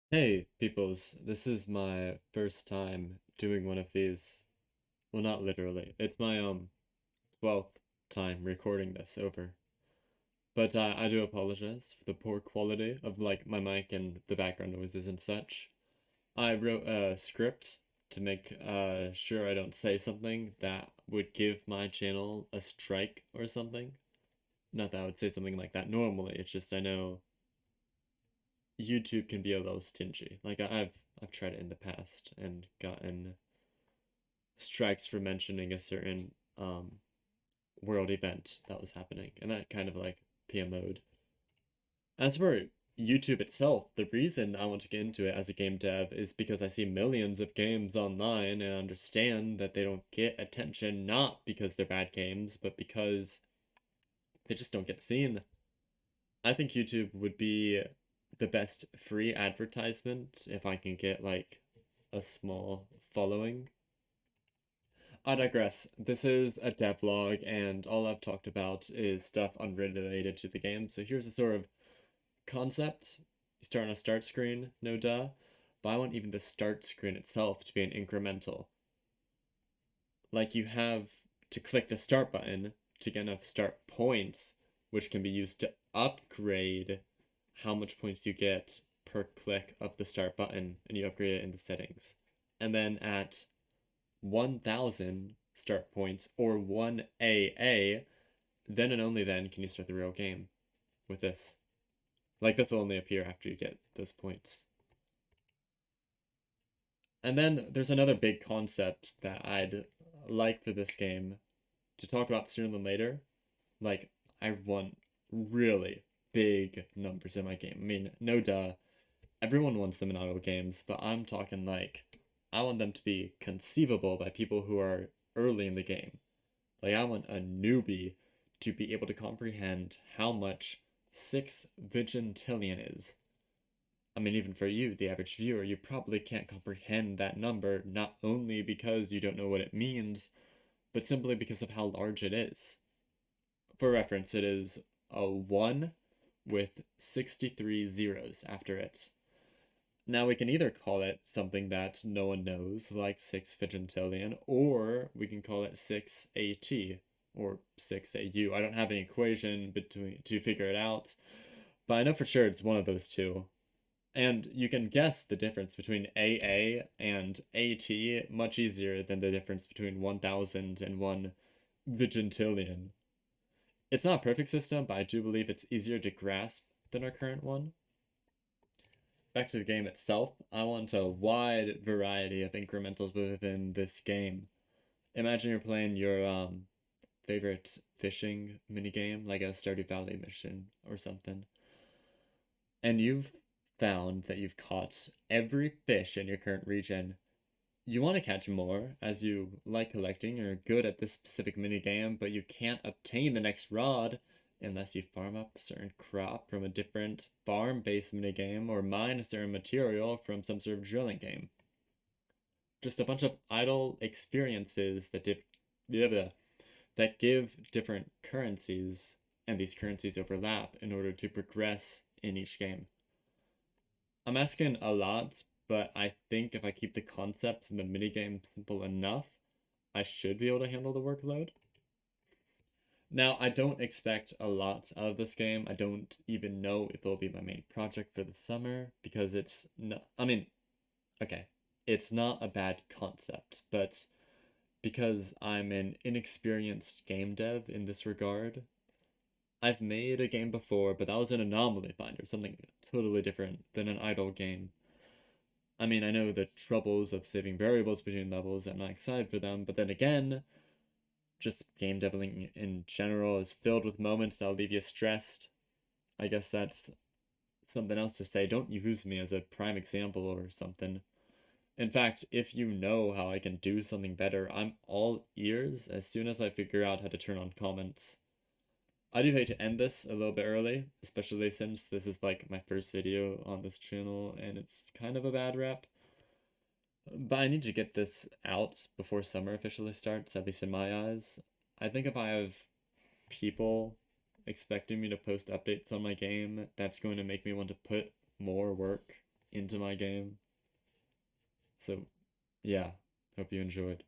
Hey, peoples, this is my first time doing one of these. Well, not literally. It's my 12th time recording this over. But I do apologize for the poor quality of like my mic and the background noises and such. I wrote a script to make sure I don't say something that would give my channel a strike or something. Not that I would say something like that normally, it's just I know YouTube can be a little stingy. Like I've tried it in the past and gotten strikes for mentioning a certain world event that was happening, and that kind of like PMO'd. As for YouTube itself, the reason I want to get into it as a game dev is because I see millions of games online and understand that they don't get attention not because they're bad games, but because they just don't get seen. I think YouTube would be the best free advertisement if I can get like a small following. I digress. This is a devlog, and all I've talked about is stuff unrelated to the game. So here's a sort of concept. You start on a start screen, no duh, but I want even the start screen itself to be an incremental. Like you have to click the start button to get enough start points, which can be used to upgrade how much points you get per click of the start button, and you upgrade it in the settings. And then at 1,000 start points or 1 AA, then and only then can you start the real game with this. Like, this will only appear after you get those points. And then there's another big concept that I'd like for this game to talk about sooner than later. Like, I want really big numbers in my game. I mean, no duh, everyone wants them in auto games, but I'm talking like I want them to be conceivable by people who are early in the game. Like, I want a newbie to be able to comprehend how much 6 vigintillion is. I mean, even for you, the average viewer, you probably can't comprehend that number, not only because you don't know what it means, but simply because of how large it is. For reference, it is a 1 with 63 zeros after it. Now we can either call it something that no one knows, like 6 vigintillion, or we can call it 6AT, or 6AU. I don't have an equation between to figure it out, but I know for sure it's one of those two. And you can guess the difference between AA and AT much easier than the difference between 1,000 and 1 vigintillion. It's not a perfect system, but I do believe it's easier to grasp than our current one. Back to the game itself, I want a wide variety of incrementals within this game. Imagine you're playing your favorite fishing minigame, like a Stardew Valley mission or something, and you've found that you've caught every fish in your current region. You want to catch more as you like collecting, you're good at this specific minigame, but you can't obtain the next rod unless you farm up a certain crop from a different farm-based minigame or mine a certain material from some sort of drilling game. Just a bunch of idle experiences that give different currencies, and these currencies overlap in order to progress in each game. I'm asking a lot, but I think if I keep the concepts and the minigame simple enough, I should be able to handle the workload. Now, I don't expect a lot out of this game. I don't even know if it'll be my main project for the summer because it's not, I mean, okay, it's not a bad concept, but because I'm an inexperienced game dev in this regard, I've made a game before, but that was an anomaly finder, something totally different than an idle game. I mean, I know the troubles of saving variables between levels, I'm not excited for them, but then again, just game develing in general is filled with moments that'll leave you stressed. I guess that's something else to say. Don't use me as a prime example or something. In fact, if you know how I can do something better, I'm all ears as soon as I figure out how to turn on comments. I do hate to end this a little bit early, especially since this is like my first video on this channel and it's kind of a bad rep. But I need to get this out before summer officially starts, at least in my eyes. I think if I have people expecting me to post updates on my game, that's going to make me want to put more work into my game. So, yeah, hope you enjoyed.